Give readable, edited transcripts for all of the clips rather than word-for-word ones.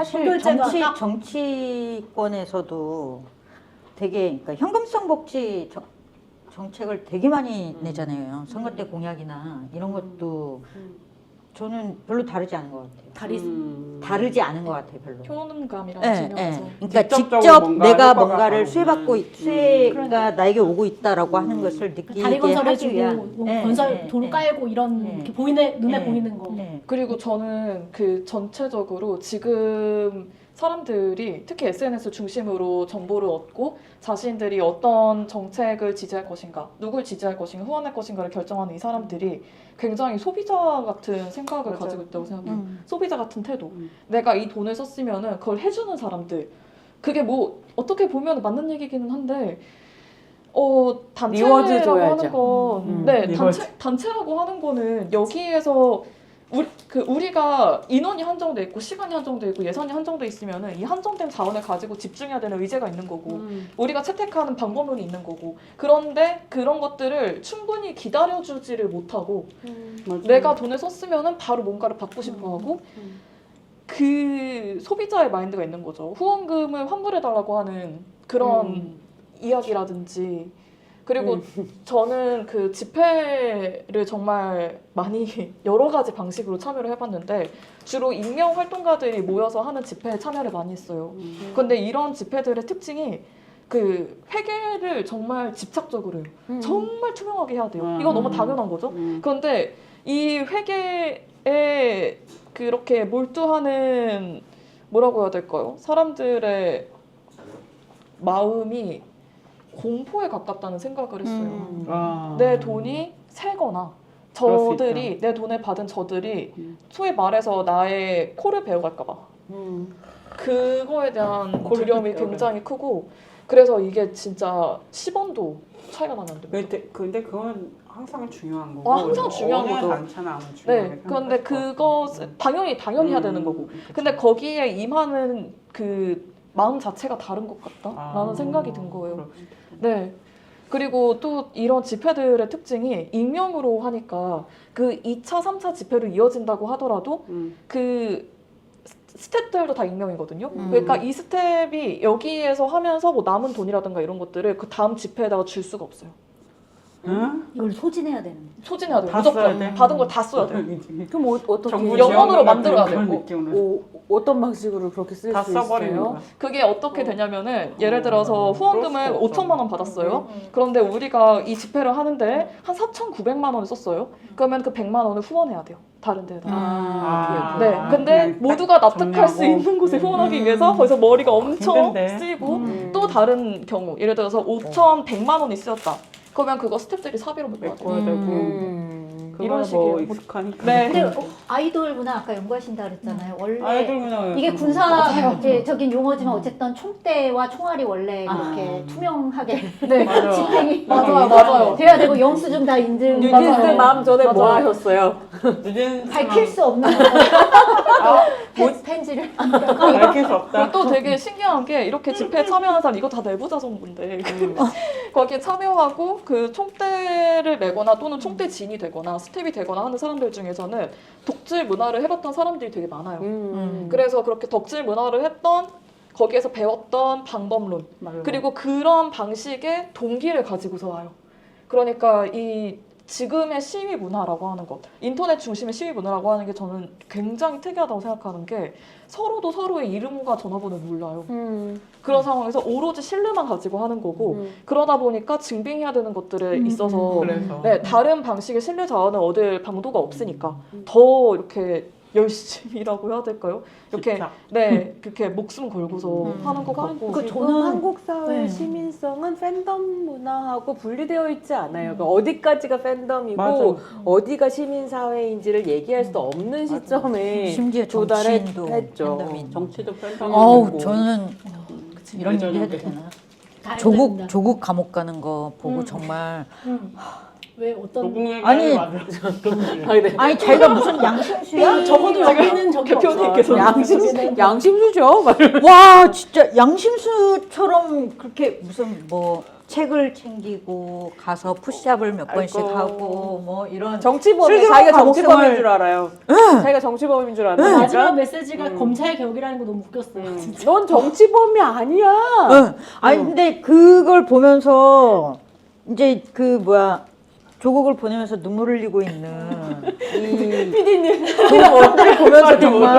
사실 정치권에서도 되게 그러니까 현금성 복지 정책을 되게 많이 내잖아요. 선거 때 공약이나 이런 것도 저는 별로 다르지 않은 것 같아요. 다르지 않은 것 같아요, 별로. 효능감이라는 네, 측면에서. 네. 그러니까 직접 내가 뭔가를 수혜가 나에게 오고 있다라고 하는 것을 느끼게 다리 건설해주고 하기 위한 건설 돈 깔고 이런 이렇게 눈에 보이는 거. 그리고 저는 그 전체적으로 지금 사람들이 특히 SNS 중심으로 정보를 얻고 자신들이 어떤 정책을 지지할 것인가, 누굴 지지할 것인가, 후원할 것인가를 결정하는 이 사람들이 굉장히 소비자 같은 생각을 가지고 있다고 생각해요. 소비자 같은 태도. 내가 이 돈을 썼으면은 그걸 해주는 사람들. 그게 뭐 어떻게 보면 맞는 얘기기는 한데 단체라고 하는 건 단체라고 하는 거는 여기에서 우리가 인원이 한정돼 있고 시간이 한정돼 있고 예산이 한정돼 있으면은 이 한정된 자원을 가지고 집중해야 되는 의제가 있는 거고 우리가 채택하는 방법론이 있는 거고 그런데 그런 것들을 충분히 기다려주지를 못하고 내가 돈을 썼으면은 바로 뭔가를 받고 싶어하고 그 소비자의 마인드가 있는 거죠. 후원금을 환불해달라고 하는 그런 이야기라든지 그리고 저는 그 집회를 정말 많이 여러 가지 방식으로 참여를 해봤는데 주로 익명 활동가들이 모여서 하는 집회에 참여를 많이 했어요. 근데 이런 집회들의 특징이 그 회계를 정말 집착적으로 해요. 정말 투명하게 해야 돼요. 이거 너무 당연한 거죠. 그런데 이 회계에 그렇게 몰두하는 뭐라고 해야 될까요? 사람들의 마음이 공포에 가깝다는 생각을 했어요. 내 돈이 새거나 저들이 내 돈을 받은 저들이 소위 말해서 나의 코를 베어갈까 봐 그거에 대한 두려움이 굉장히 크고 그래서 이게 진짜 10원도 차이가 나면 안 됩니다. 근데 그건 항상 중요한 거고 항상 중요한 거죠. 단체나 아무 중요하게 네, 그런데 그것은 당연히 해야 되는 거고 근데 거기에 임하는 그 마음 자체가 다른 것 같다라는 생각이 든 거예요. 네. 그리고 또 이런 집회들의 특징이 익명으로 하니까 그 2차, 3차 집회로 이어진다고 하더라도 그 스텝들도 다 익명이거든요. 그러니까 이 스텝이 여기에서 하면서 뭐 남은 돈이라든가 이런 것들을 그 다음 집회에다가 줄 수가 없어요. 이걸 소진해야 되는. 소진해야 돼요. 무조건 받은 걸 다 써야 돼요. 그럼 어떻게 영원으로 만들어야 되고 어떤 방식으로 그렇게 쓸 수 있어요? 그게 어떻게 되냐면은 예를 들어서 후원금을 5천만 원 받았어요. 그런데 우리가 이 집회를 하는데 한 4,900만 원을 썼어요. 그러면 그 100만 원을 후원해야 돼요. 다른 데에다가. 네. 근데 모두가 납득할 수 있는 곳에 후원하기 위해서 거기서 머리가 엄청 쓰이고 또 다른 경우 예를 들어서 5,100만 원이 쓰였다. 그러면 그거 스태프들이 사비로 메꿔야 되고 이런 식이에요. 익숙하니까. 네. 근데 아이돌 문화 아까 연구하신다 그랬잖아요. 원래 아이돌 문화 이게 군사적인 용어지만 어쨌든 총대와 총알이 원래 이렇게 투명하게 집행이 맞아요. 돼야 되고 영수증 다 인증. 뉴진스 마음 전에 뭐 하셨어요? 밝힐 수 없는 펜지를 밝힐 수 없다. 또 되게 신기한 게 이렇게 집회에 참여하는 사람 이거 다 내부자 정보인데 거기에 참여하고 그 총대를 메거나 또는 총대진이 되거나 스텝이 되거나 하는 사람들 중에서는 덕질 문화를 해봤던 사람들이 되게 많아요. 그래서 그렇게 덕질 문화를 했던 거기에서 배웠던 방법론 그리고 그런 방식의 동기를 가지고서 와요. 그러니까 이 지금의 시위 문화라고 하는 것, 인터넷 중심의 시위 문화라고 하는 게 저는 굉장히 특이하다고 생각하는 게 서로도 서로의 이름과 전화번호를 몰라요. 그런 상황에서 오로지 신뢰만 가지고 하는 거고 그러다 보니까 증빙해야 되는 것들에 있어서 다른 방식의 신뢰 자원을 얻을 방도가 없으니까 더 이렇게 열심히 일하고 해야 될까요? 이렇게 그렇게 목숨 걸고서 하는 것 같고 저는 한국 사회의 시민성은 팬덤 문화하고 분리되어 있지 않아요. 그러니까 어디까지가 팬덤이고 어디가 시민 사회인지를 얘기할 수 없는 시점에 심지어 도달했죠. 정치도 팬덤. 아우 저는 이런 얘기 해도 되나? 조국 감옥 가는 거 보고 정말 왜 어떤 아니, 아니 자기가 무슨 양심수야? 적어도 여기는 저기 대표님께서 양심수죠. 와 진짜 양심수처럼 그렇게 무슨 뭐 책을 챙기고 가서 푸시업을 몇 번씩 아이고. 하고 뭐 이런 정치범이 슬기로운 자기가 감옥생활. 정치범인 줄 알아요. 자기가 정치범인 줄 마지막 아니까. 메시지가 검찰 개혁이라는 거 너무 웃겼어요. 진짜. 넌 정치범이 아니야. 응. 아니 근데 그걸 보면서 이제 그 뭐야 조국을 보내면서 눈물 흘리고 있는 이 PD님. 조국들을 보면서 정말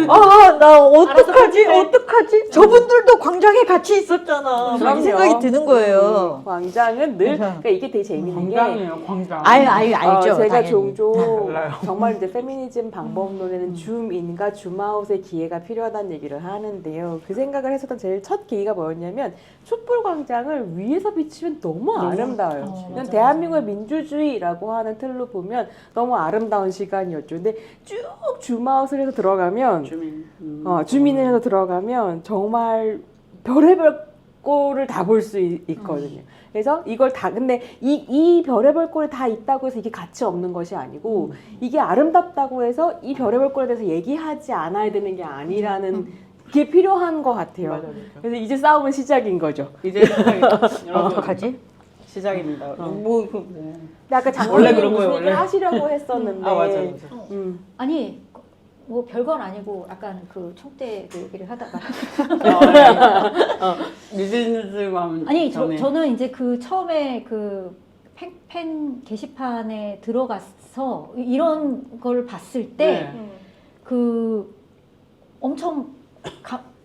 아나 어떡하지 저분들도 광장에 같이 있었잖아 그런 생각이 드는 거예요. 광장은 늘 그래서- 그러니까 이게 되게 재밌는 게 광장이에요, 광장. 알죠. 제가 당연히. 종종 달라요. 정말 이제 페미니즘 방법론에는 줌인과 줌아웃의 기회가 필요하다는 얘기를 하는데요. 그 생각을 했었던 제일 첫 계기가 뭐였냐면 촛불광장을 위에서 비치면 너무 아름다워요. 그냥 맞아, 대한민국의 민주주의라고 하는 틀로 보면 너무 아름다운 시간이었죠. 근데 쭉 줌아웃을 해서 들어가면 주민. 주민을 해서 들어가면 정말 별의별 꼴을 다 볼 수 있거든요. 그래서 이걸 다 근데 이 별의별 꼴이 다 있다고 해서 이게 가치 없는 것이 아니고 이게 아름답다고 해서 이 별의별 꼴에 대해서 얘기하지 않아야 되는 게 아니라는 게 필요한 것 같아요. 맞아요. 그래서 이제 싸움은 시작인 거죠. 이제 여러분 어떡하지? 시작입니다. 근데 아까 원래 장관님 그런 무슨 거예요, 얘기를 원래. 하시려고 했었는데 맞아요. 아니 뭐 별건 아니고 약간 그 총대 그 얘기를 하다가 뉴진스만 아니 전에. 저는 이제 그 처음에 그 팬 게시판에 들어가서 이런 걸 봤을 때 네. 그 엄청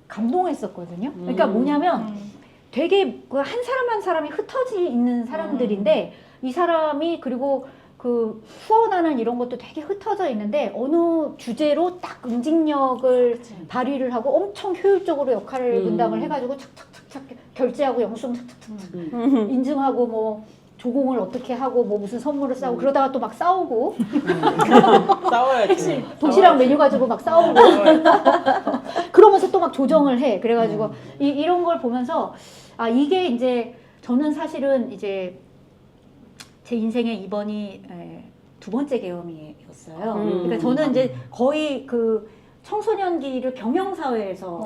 감동했었거든요. 그러니까 뭐냐면 되게 그 한 사람 한 사람이 흩어져 있는 사람들인데 이 사람이 그리고 그 후원하는 이런 것도 되게 흩어져 있는데 어느 주제로 딱 응징력을 발휘를 하고 엄청 효율적으로 역할을 분담을 해가지고 착착착착 결제하고 영수증 착착착착 인증하고 뭐 조공을 어떻게 하고 뭐 무슨 선물을 싸고 그러다가 또 막 싸우고 싸워야지. 도시락 메뉴 가지고 막 싸우고 그러면서 또 막 조정을 해. 그래가지고 이런 걸 보면서 아 이게 이제 저는 사실은 이제 제 인생의 이번이 두 번째 계엄이었어요. 그러니까 저는 이제 거의 그 청소년기를 병영사회에서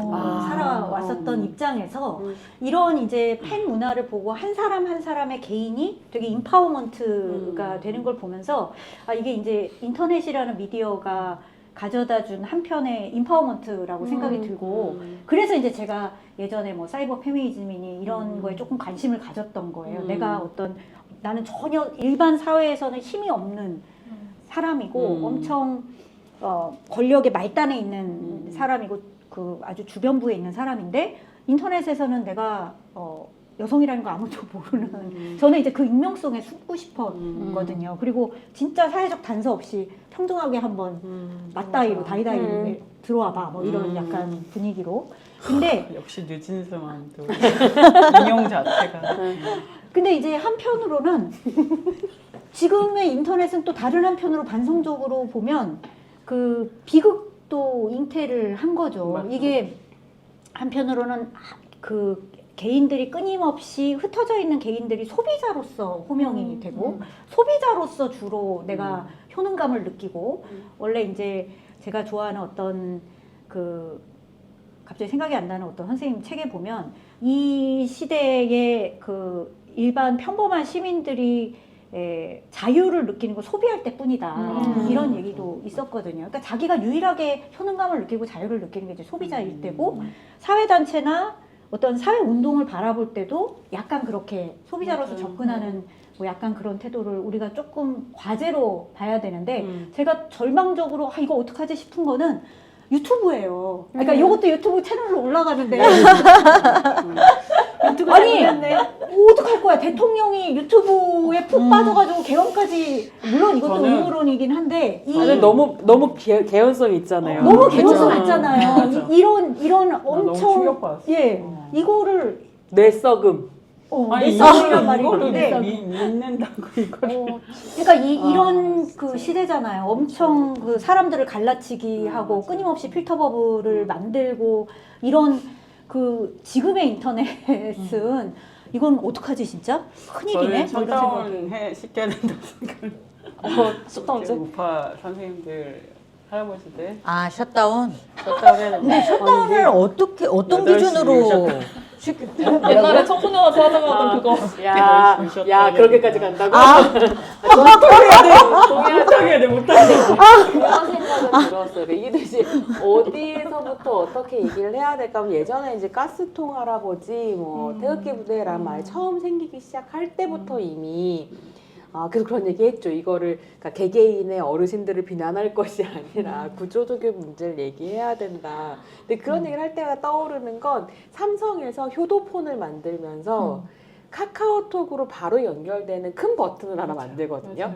살아왔었던 입장에서 이런 이제 팬 문화를 보고 한 사람 한 사람의 개인이 되게 인파워먼트가 되는 걸 보면서 아 이게 이제 인터넷이라는 미디어가 가져다 준 한편의 인파워먼트라고 생각이 들고 그래서 이제 제가 예전에 뭐 사이버 페미니즘이니 이런 거에 조금 관심을 가졌던 거예요. 내가 어떤 나는 전혀 일반 사회에서는 힘이 없는 사람이고 엄청 권력의 말단에 있는 사람이고 그 아주 주변부에 있는 사람인데 인터넷에서는 내가 여성이라는 거 아무도 모르는 저는 이제 그 익명성에 숨고 싶었거든요. 그리고 진짜 사회적 단서 없이 평등하게 한번 맞다이로 다이다이로 들어와봐 뭐 이런 약간 분위기로. 근데 역시 뉴진스만 또 인용 자체가. 근데 이제 한편으로는 지금의 인터넷은 또 다른 한편으로 반성적으로 보면 그 비극도 잉태를 한 거죠. 맞죠. 이게 한편으로는 그 개인들이 끊임없이 흩어져 있는 개인들이 소비자로서 호명이 되고 소비자로서 주로 내가 효능감을 느끼고 원래 이제 제가 좋아하는 어떤 그 갑자기 생각이 안 나는 어떤 선생님 책에 보면 이 시대의 그 일반 평범한 시민들이 자유를 느끼는 건 소비할 때뿐이다 이런 얘기도 있었거든요. 그러니까 자기가 유일하게 효능감을 느끼고 자유를 느끼는 게 이제 소비자일 때고 사회단체나 어떤 사회 운동을 바라볼 때도 약간 그렇게 소비자로서 접근하는 뭐 약간 그런 태도를 우리가 조금 과제로 봐야 되는데 제가 절망적으로 아 이거 어떡하지 싶은 거는 유튜브예요. 그러니까 이것도 유튜브 채널로 올라가는데 아니 어떡할 거야. 대통령이 유튜브에 푹 빠져가지고 개헌까지 물론 이것도 저는- 음모론이긴 한데 아니, 너무 개연성 있잖아요. 너무 그쵸? 개연성 있잖아요. 맞아. 이런 너무 엄청 충격받았어. 예 이거를 내 썩음. 아니 내성이란 말이 이거를 있는데 믿는다고 이거를. 그러니까 이런 그 시대잖아요. 엄청 그 사람들을 갈라치기 하고 끊임없이 필터 버블을 만들고 이런 그 지금의 인터넷은 이건 어떡하지 진짜? 큰일이네. 저는 뭐 이런 생각이. 셧다운 시켜야 된다고 생각을. 셧다운제? 우파 선생님들 할아버지들 아 셧다운. 셧다운 해야 된다. 근데 셧다운을 어떻게 어떤 8시 기준으로 옛날에 청소년한테 하던 그거. 야, 열심히 야 쉬었다 그렇게까지 간다고? 못하게 돼 못하게. 그런 생각은 들었어요. 이게 도대체 어디서부터 어떻게 얘기를 해야 될까 하면 예전에 이제 가스통 할아버지, 뭐 태극기 부대라는 말이 처음 생기기 시작할 때부터 이미 그래서 그런 얘기했죠. 이거를 그러니까 개개인의 어르신들을 비난할 것이 아니라 구조적인 문제를 얘기해야 된다. 근데 그런 얘기를 할 때마다 떠오르는 건 삼성에서 효도폰을 만들면서 카카오톡으로 바로 연결되는 큰 버튼을 하나 만들거든요.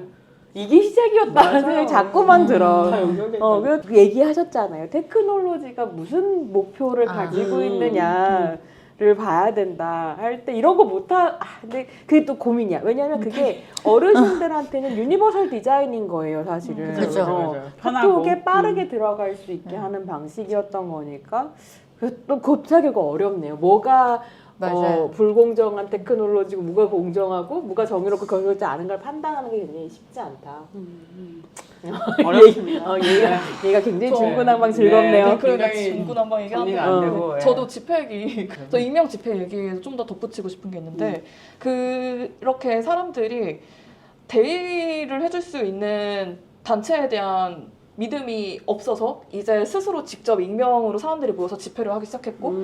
이게 시작이었다는 맞아요. 생각이 자꾸만 들어. 다 연결돼 그래서 얘기하셨잖아요. 테크놀로지가 무슨 목표를 가지고 있느냐를 봐야 된다 할 때 이런 거 근데 그게 또 고민이야. 왜냐면 그게 어르신들한테는 유니버설 디자인인 거예요, 사실은. 그렇죠. 편하고 카톡에 빠르게 들어갈 수 있게 하는 방식이었던 거니까. 그래서 또 곱하기가 어렵네요. 뭐가 맞아요. 불공정한 테크놀로지고 뭐가 공정하고 뭐가 정의롭고 정의롭지 않은 걸 판단하는 게 굉장히 쉽지 않다. 어렵습니다. 얘가 굉장히 저- 중구난방 즐겁네요. 네. 그러니까 굉장히 중구난방 얘기하는데 정리가 안 되고, 예. 저도 집회 얘기, 저 익명 집회 얘기에 좀 더 덧붙이고 싶은 게 있는데 그렇게 사람들이 대의를 해줄 수 있는 단체에 대한 믿음이 없어서 이제 스스로 직접 익명으로 사람들이 모여서 집회를 하기 시작했고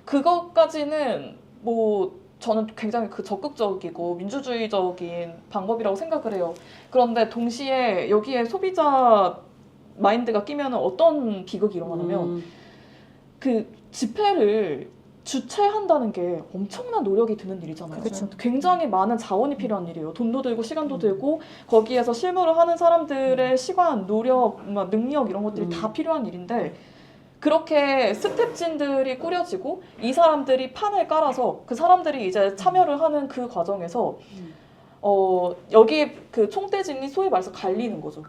그것까지는 뭐 저는 굉장히 적극적이고 민주주의적인 방법이라고 생각을 해요. 그런데 동시에 여기에 소비자 마인드가 끼면 어떤 비극이 일어나냐면 그 집회를 주최한다는 게 엄청난 노력이 드는 일이잖아요. 그쵸. 굉장히 많은 자원이 필요한 일이에요. 돈도 들고 시간도 들고 거기에서 실무를 하는 사람들의 시간, 노력, 능력 이런 것들이 다 필요한 일인데 그렇게 스텝진들이 꾸려지고 이 사람들이 판을 깔아서 그 사람들이 이제 참여를 하는 그 과정에서 여기 그 총대진이 소위 말해서 갈리는 거죠.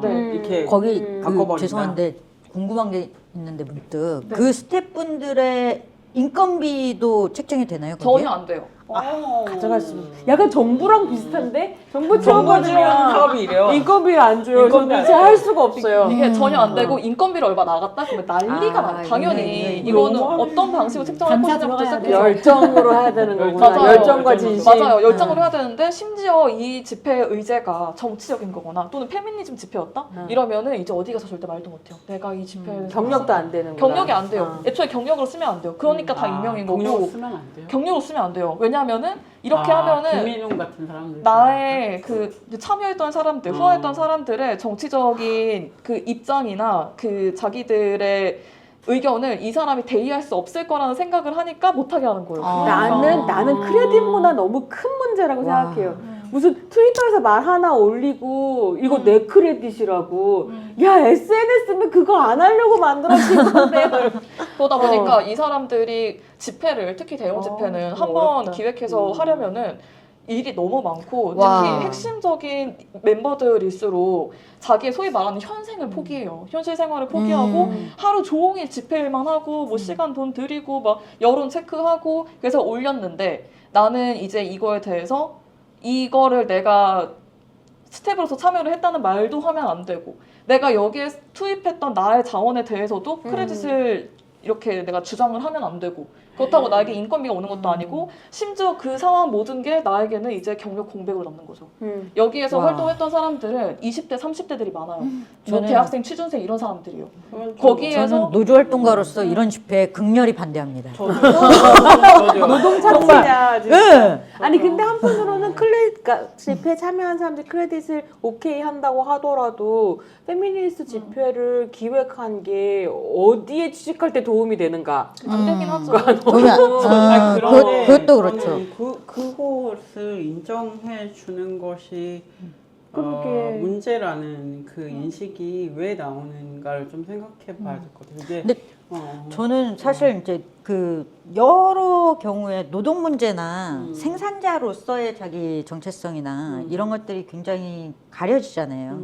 네. 이렇게 거기 바꿔버린다. 죄송한데 궁금한 게 있는데 문득 그 스태프분들의 인건비도 책정이 되나요? 거기에? 전혀 안 돼요. 가져갈 수 있는. 약간 정부랑 비슷한데 정부 정부 지원 채워가지면 사업이 이래요. 인건비를 안 줘요. 인건비 저는 안 진짜 줘요. 할 수가 없어요. 이게 전혀 안 되고 인건비를 얼마 나갔다? 그러면 난리가 나. 당연히 네. 이거는 너무하네. 어떤 방식으로 책정할 감사 것이냐부터 들어가야 시작해서 열정으로 해야 되는 거구나. 맞아요. 열정과 진심. 맞아요. 열정으로 해야 되는데 심지어 이 집회 의제가 정치적인 거거나 또는 페미니즘 집회였다? 이러면은 이제 어디 가서 절대 말도 못해요. 내가 이 집회에 경력도 안 되는 경력이 안 돼요. 애초에 경력으로 쓰면 안 돼요. 그러니까 다 익명인 거고 경력 쓰면 안 돼요. 경력으로 쓰면 안 돼요. 왜냐하면은 이렇게 하면은 김민용 같은 사람들 나의 그 참여했던 사람들, 후원했던 사람들의 정치적인 그 입장이나 그 자기들의 의견을 이 사람이 대의할 수 없을 거라는 생각을 하니까 못하게 하는 거예요. 나는 크레딧 문화 너무 큰 문제라고 와. 생각해요. 무슨 트위터에서 말 하나 올리고 이거 내 크레딧이라고. 야 SNS는 그거 안 하려고 만들어진 건데. 그러다 보니까 이 사람들이 집회를 특히 대형 집회는 한 번 어렵다. 기획해서 하려면은 일이 너무 많고 와. 특히 핵심적인 멤버들일수록 자기의 소위 말하는 현생을 포기해요. 현실 생활을 포기하고 하루 종일 집회일만 하고 뭐 시간 돈 들이고 막 여론 체크하고 그래서 올렸는데 나는 이제 이거에 대해서 이거를 내가 스텝으로서 참여를 했다는 말도 하면 안 되고 내가 여기에 투입했던 나의 자원에 대해서도 크레딧을 이렇게 내가 주장을 하면 안 되고 그렇다고 나에게 인건비가 오는 것도 아니고 심지어 그 상황 모든 게 나에게는 이제 경력 공백으로 남는 거죠. 여기에서 와. 활동했던 사람들은 20대, 30대들이 많아요. 뭐 저는- 대학생, 취준생 이런 사람들이요. 저는 거기에서 저는 노조활동가로서 이런 집회에 극렬히 반대합니다. 노동참치냐 진짜. 네. 아니 근데 한편으로는 그러니까 집회 참여한 사람들이 크레딧을 오케이 한다고 하더라도 페미니스트 집회를 기획한 게 어디에 취직할 때 도움이 되는가? 안 되긴 하죠. 그것도 그렇죠. 그것을 인정해 주는 것이 그러게. 문제라는 그 인식이 왜 나오는가를 좀 생각해 봐야 될 것 같아요. 이게 근데 저는 사실 이제 그 여러 경우에 노동 문제나 생산자로서의 자기 정체성이나 이런 것들이 굉장히 가려지잖아요.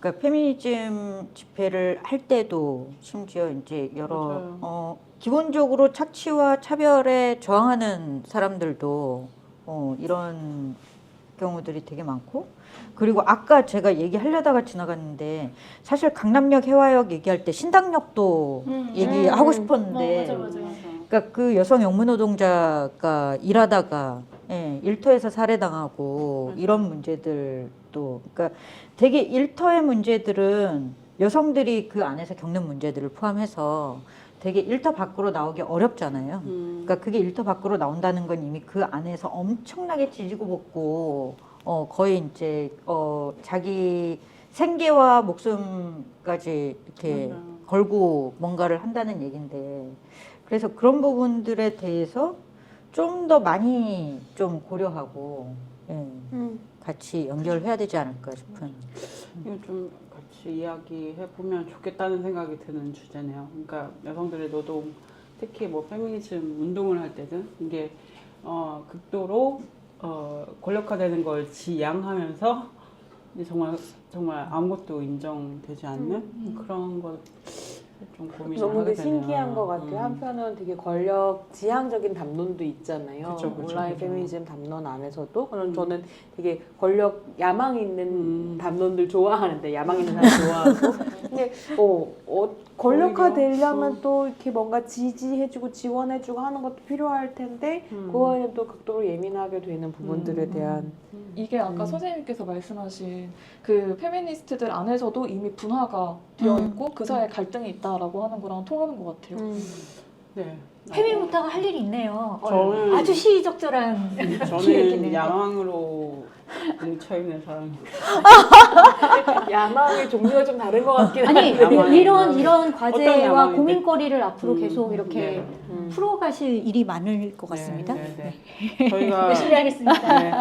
그러니까 페미니즘 집회를 할 때도 심지어 이제 여러 맞아요. 기본적으로 착취와 차별에 저항하는 사람들도 이런 경우들이 되게 많고, 그리고 아까 제가 얘기하려다가 지나갔는데 사실 강남역 해화역 얘기할 때 신당역도 얘기하고 싶었는데 맞아. 그러니까 그 여성 영문 노동자가 일하다가 일터에서 살해당하고 이런 문제들도, 그러니까 되게 일터의 문제들은 여성들이 그 안에서 겪는 문제들을 포함해서 되게 일터 밖으로 나오기 어렵잖아요. 그러니까 그게 일터 밖으로 나온다는 건 이미 그 안에서 엄청나게 지지고 볶고 거의 이제 자기 생계와 목숨까지 이렇게 맞아요. 걸고 뭔가를 한다는 얘긴데, 그래서 그런 부분들에 대해서 좀 더 많이 좀 고려하고 같이 연결해야 되지 않을까 싶은. 이거 좀 같이 이야기해 보면 좋겠다는 생각이 드는 주제네요. 그러니까 여성들의 노동, 특히 뭐 페미니즘 운동을 할 때든 이게 극도로 권력화되는 걸 지양하면서 이제 정말 아무것도 인정되지 않는 그런 것 좀 고민을 너무 하게 되게 되네요. 신기한 것 같아요. 한편은 되게 권력 지향적인 담론도 있잖아요. 그쵸, 온라인 그쵸. 페미니즘 담론 안에서도 저는 되게 권력 야망 있는 담론들 좋아하는데, 야망 있는 사람 좋아하고 근데 권력화 되려면 또 이렇게 뭔가 지지해주고 지원해주고 하는 것도 필요할 텐데 그거에는 또 극도로 예민하게 되는 부분들에 대한 이게 아까 선생님께서 말씀하신 그 페미니스트들 안에서도 이미 분화가 되어 있고 그 사이에 갈등이 있다라고 하는 거랑 통하는 것 같아요. 네. 페미부터가 할 일이 있네요. 저는- 아주 시의적절한 저는 기획이네요. 야망으로 뭉쳐있는 사람이 야망의 종류가 좀 다른 것 같긴 아니 야망이 이런 어떤 과제와 야망인데? 고민거리를 앞으로 계속 이렇게 네. 풀어가실 일이 많을 것 같습니다. 네. 저희가 열심히 하겠습니다. 네.